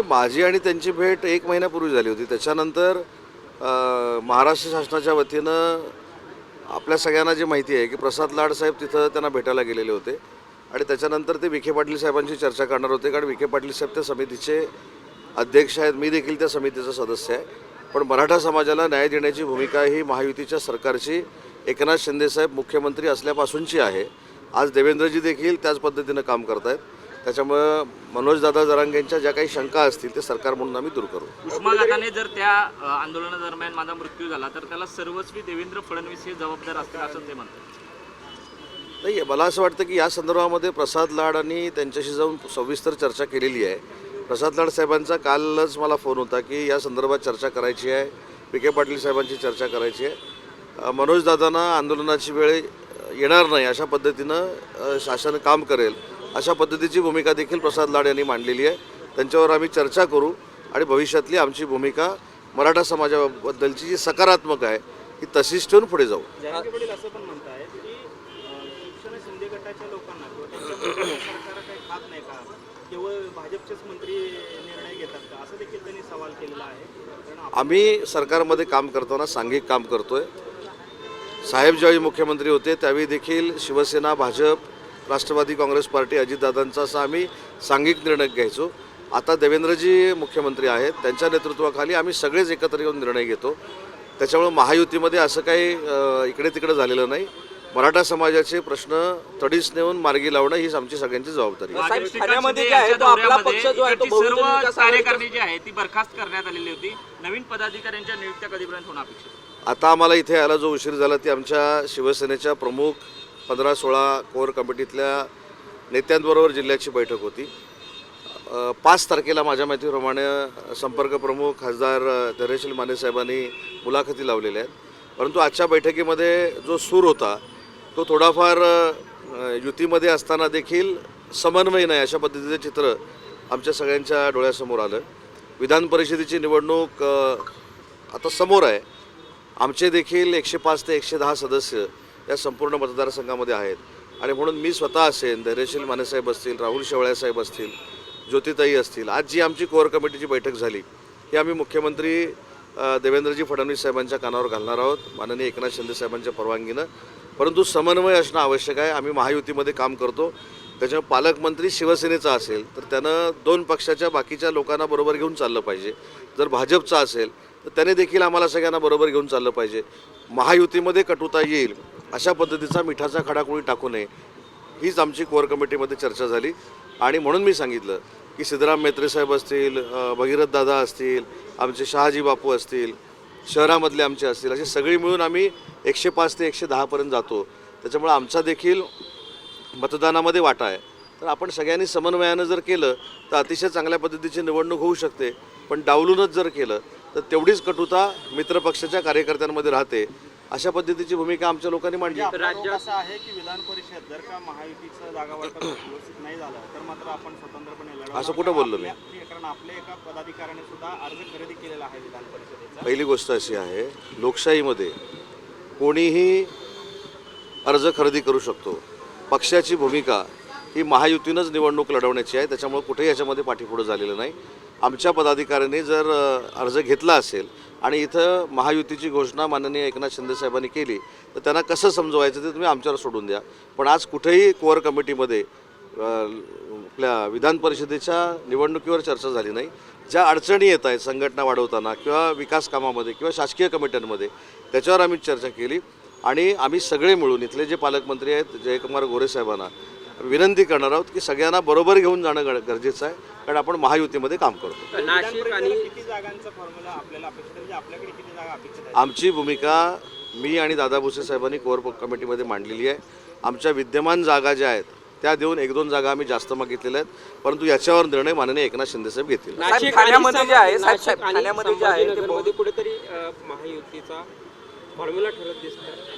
माझी आणि त्यांची भेट 1 महिन्यापूर्वी झाली होती. त्याच्यानंतर महाराष्ट्र शासनाच्या वतीनं आपल्या सगळ्यांना जी माहिती आहे की प्रसाद लाड साहेब तिथं त्यांना भेटायला गेलेले होते आणि त्याच्यानंतर ते विखे पाटील साहेबांची चर्चा करणार होते, कारण विखे पाटील साहेब त्या समितीचे अध्यक्ष आहेत. मी देखील त्या समितीचा सदस्य आहे. पण मराठा समाजाला न्याय देण्याची भूमिका ही महायुतीच्या सरकारची एकनाथ शिंदेसाहेब मुख्यमंत्री असल्यापासूनची आहे. आज देवेंद्रजी देखील त्याच पद्धतीनं काम करत आहेत. त्याच्यामुळं मनोजदादा जरांगेंच्या ज्या काही शंका असतील ते सरकार म्हणून आम्ही दूर करू. उस्मानाबादने जर त्या आंदोलनादरम्यान माझा मृत्यू झाला तर त्याला सर्वस्वी देवेंद्र फडणवीस हे जबाबदार असतील असं ते म्हणतात. नाही, मला असं वाटतं की या संदर्भामध्ये प्रसाद लाड आणि त्यांच्याशी जाऊन सविस्तर चर्चा केलेली आहे. प्रसाद लाड साहेबांचा कालच मला फोन होता की या संदर्भात चर्चा करायची आहे, विखे पाटील साहेबांची चर्चा करायची आहे. मनोजदादांना आंदोलनाची वेळ येणार नाही अशा पद्धतीनं शासन काम करेल अशा पद्धतीची भूमिका देखील प्रसाद लाड यांनी मांडलेली आहे. त्यांच्यावर आम्ही चर्चा करू आणि भविष्यातली आमची भूमिका मराठा समाजाबद्दलची जी सकारात्मक आहे ही तशीच ठेवून पुढे जाऊ. जरांगे पाटील असं पण म्हणतायत की शिवसेना शिंदे गटाच्या लोकांना किंवा त्यांच्या सरकार काही खात नाही का, केवळ भाजपचेच मंत्री निर्णय घेतात का, असं देखील त्यांनी सवाल केलेला आहे. आम्ही सरकारमध्ये काम करताना सांघिक काम करतोय. साहेब ज्यावेळी मुख्यमंत्री होते त्यावेळी देखील शिवसेना, भाजप, राष्ट्रवादी काँग्रेस पार्टी, अजितदादांचा असा आम्ही सांघिक निर्णय घ्यायचो. आता देवेंद्रजी मुख्यमंत्री आहेत, त्यांच्या नेतृत्वाखाली आम्ही सगळेच एकत्र येऊन निर्णय घेतो. त्याच्यामुळे महायुतीमध्ये असं काही इकडे तिकडे झालेलं नाही. मराठा समाजाचे प्रश्न तडीस नेऊन मार्गी लावणं ही आमची सगळ्यांची जबाबदारी आहे. सर्व कार्यकारिणी जी आहे ती बरखास्त करण्यात आलेली होती. नवीन पदाधिकाऱ्यांच्या नियुक्त्या कधीपर्यंत होणं अपेक्षित आहे? आता आम्हाला इथे यायला जो उशीर झाला ती आमच्या शिवसेनेच्या प्रमुख 15-16 कोर कमिटीतल्या नेत्यांबरोबर जिल्ह्याची बैठक होती. 5 तारखेला माझ्या माहितीप्रमाणे संपर्क प्रमुख खासदार धैर्यशील माने साहेबांनी मुलाखती लावलेल्या आहेत. परंतु आजच्या बैठकीमध्ये जो सूर होता तो थोडाफार युतीमध्ये असताना देखील समन्वय नाही अशा पद्धतीचं चित्र आमच्या सगळ्यांच्या डोळ्यासमोर आलं. विधान परिषदेची निवडणूक आता समोर आहे. आमचे देखील 105 ते 110 सदस्य या संपूर्ण मतदारसंघामध्ये आहेत आणि म्हणून मी स्वतः असेल, धैर्यशील मानेसाहेब असतील, राहुल शेवाळ्यासाहेब असतील, ज्योतिताई असतील, आज जी आमची कोअर कमिटीची बैठक झाली ही आम्ही मुख्यमंत्री देवेंद्रजी फडणवीस साहेबांच्या कानावर घालणार आहोत माननीय एकनाथ शिंदे साहेबांच्या परवानगीनं. परंतु समन्वय असणं आवश्यक आहे. आम्ही महायुतीमध्ये काम करतो. त्याच्यामुळे पालकमंत्री शिवसेनेचा असेल तर त्यानं 2 पक्षाच्या बाकीच्या लोकांना बरोबर घेऊन चाललं पाहिजे. जर भाजपचा असेल तर त्याने देखील आम्हाला सगळ्यांना बरोबर घेऊन चाललं पाहिजे. महायुतीमध्ये कटुता येईल अशा पद्धतीचा मिठाचा खडा कोणी टाकू नये हीच आमची कोअर कमिटीमध्ये चर्चा झाली. आणि म्हणून मी सांगितलं की सिद्धराम म्हेत्रे साहेब असतील, भगीरथ दादा असतील, आमचे शहाजी बापू असतील, शहरामधले आमचे असतील, असे सगळी मिळून आम्ही 105 ते 110 पर्यंत जातो. त्याच्यामुळे आमचा देखील मतदानामध्ये वाटा आहे. तर आपण सगळ्यांनी समन्वयानं जर केलं तर अतिशय चांगल्या पद्धतीची निवडणूक होऊ शकते. पण डावलूनच जर केलं तर तेवढीच कटुता मित्रपक्षाच्या कार्यकर्त्यांमध्ये राहते. अशा पद्धतीची भूमिका आमच्या लोकांनी मांडली. राज्य असं आहे की विधान परिषद जर का महायुतीचं जागा वाटप व्यवस्थित नाही झालं तर मात्र आपण स्वतंत्रपणे लढवणार. असं कुठं बोललो मी? कारण आपल्या एका पदाधिकाऱ्याने सुद्धा अर्ज खरेदी केलेला आहे विधान परिषदेचा. पहिली गोष्ट अशी आहे, लोकशाहीमध्ये कोणीही अर्ज खरेदी करू शकतो. पक्षाची भूमिका ही महायुतीनंच निवडणूक लढवण्याची आहे. त्याच्यामुळे कुठेही याच्यामध्ये पाठीपुढं झालेलं नाही. आमच्या पदाधिकाऱ्यांनी जर अर्ज घेतला असेल आणि इथं महायुतीची घोषणा माननीय एकनाथ शिंदे साहेबांनी केली तर त्यांना कसं समजवायचं ते तुम्ही आमच्यावर सोडून द्या. पण आज कुठेही कोअर कमिटीमध्ये आपल्या विधान परिषदेच्या निवडणुकीवर चर्चा झाली नाही. ज्या अडचणी येत आहेत संघटना वाढवताना किंवा विकास कामामध्ये किंवा शासकीय कमिट्यांमध्ये त्याच्यावर आम्ही चर्चा केली. आणि आम्ही सगळे मिळून इथले जे पालकमंत्री आहेत जयकुमार गोरे साहेबांना विनंती करणार आहोत की सगळ्यांना बरोबर घेऊन जाणं गरजेचं आहे, कारण आपण महायुतीमध्ये काम करतो. नाशिक आणि किती जागांचा फॉर्म्युला आपल्याला अपेक्षित आहे, म्हणजे आपल्याकडे किती जागा अपेक्षित आहे? आमची भूमिका मी आणि दादा भुसे साहेबांनी कोअर कमिटीमध्ये मांडलेली आहे. आमच्या विद्यमान जागा ज्या आहेत त्या देऊन 1-2 जागा आम्ही जास्त मागितलेल्या आहेत. परंतु याच्यावर निर्णय माननीय एकनाथ शिंदे साहेब घेतील. ठाण्यामध्ये जे आहे ठाण्यामध्ये जे आहे ते कुठेतरी महायुतीचा फॉर्म्युला ठरत दिसतं.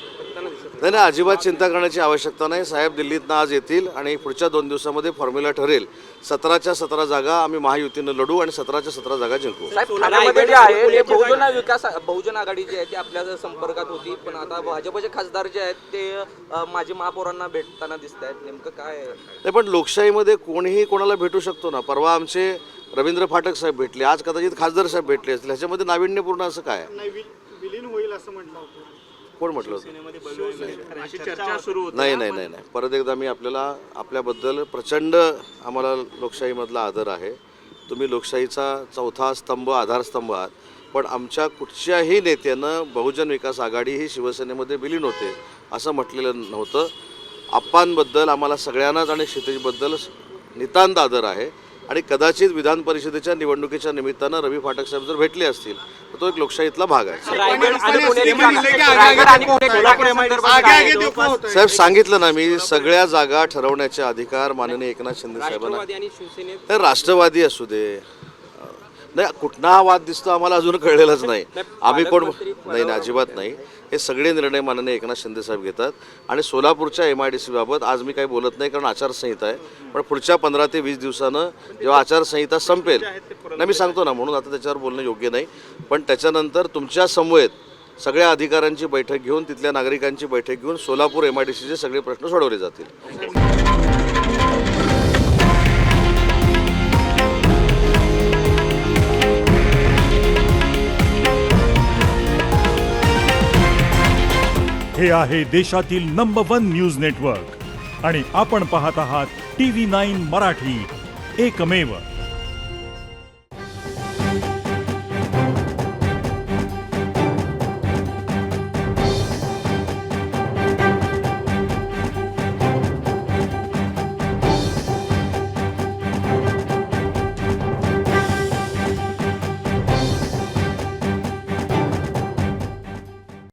नाही, अजिबात चिंता करण्याची आवश्यकता नाही. साहेब दिल्लीतनं आज येतील आणि पुढच्या 2 दिवसामध्ये फॉर्म्युला ठरेल. 17च्या 17 जागा आम्ही महायुतीनं लढू आणि 17च्या 17 जागा जिंकू. ठाण्यामध्ये जे आहे ते बहुजन आघाडी जी आहे ती आपल्या संपर्कात होती, पण आता भाजपचे खासदार जे आहेत ते माजी महापौरांना भेटताना दिसत आहेत. नेमकं काय आहे? नाही, पण लोकशाहीमध्ये कोणीही कोणाला भेटू शकतो ना. परवा आमचे रवींद्र फाटक साहेब भेटले, आज कदाचित खासदार साहेब भेटले असतील. ह्याच्यामध्ये नाविन्यपूर्ण असं काय आहे? नाही विलीन होईल असं म्हटलं होतं. कोण म्हटलं होतं? सेनेमध्ये बळीराजा अशी चर्चा सुरू होती. नाही. परत एकदा मी आपल्याबद्दल प्रचंड आम्हाला लोकशाहीमधला आदर आहे. तुम्ही लोकशाहीचा चौथा स्तंभ, आधारस्तंभ आहात. पण आमच्या कुठच्याही नेत्यानं बहुजन विकास आघाडी ही शिवसेनेमध्ये विलीन होते असं म्हटलेलं नव्हतं. आप्पांबद्दल आम्हाला सगळ्यांनाच आणि क्षितिजबद्दल नितांत आदर आहे. आणि कदाचित विधान परिषदेच्या निवडणुकीच्या निमित्तानं रवी फाटक साहेब जर भेटले असतील तर तो एक लोकशाहीतला भाग आहे. साहेब सांगितलं ना मी, सगळ्या जागा ठरवण्याचे अधिकार माननीय एकनाथ शिंदे साहेबांना. तर राष्ट्रवादी असू दे, नाही कुठला हा वाद दिसतो आम्हाला अजून कळलेलाच नाही. आम्ही कोण नाही, अजिबात नाही. हे सगळे निर्णय माननीय एकनाथ शिंदे साहेब घेतात. आणि सोलापूरच्या MIDC बाबत आज मी काही बोलत नाही कारण आचारसंहिता आहे. पण पुढच्या 15 ते 20 दिवसानं जेव्हा आचारसंहिता संपेल, नाही मी सांगतो ना, म्हणून आता त्याच्यावर बोलणं योग्य नाही. पण त्याच्यानंतर तुमच्या समवेत सगळ्या अधिकाऱ्यांची बैठक घेऊन, तिथल्या नागरिकांची बैठक घेऊन सोलापूर MIDCचे सगळे प्रश्न सोडवले जातील. हे आहे देशातील नंबर 1 न्यूज नेटवर्क आणि आपण पाहत आहात TV9 मराठी, एकमेव.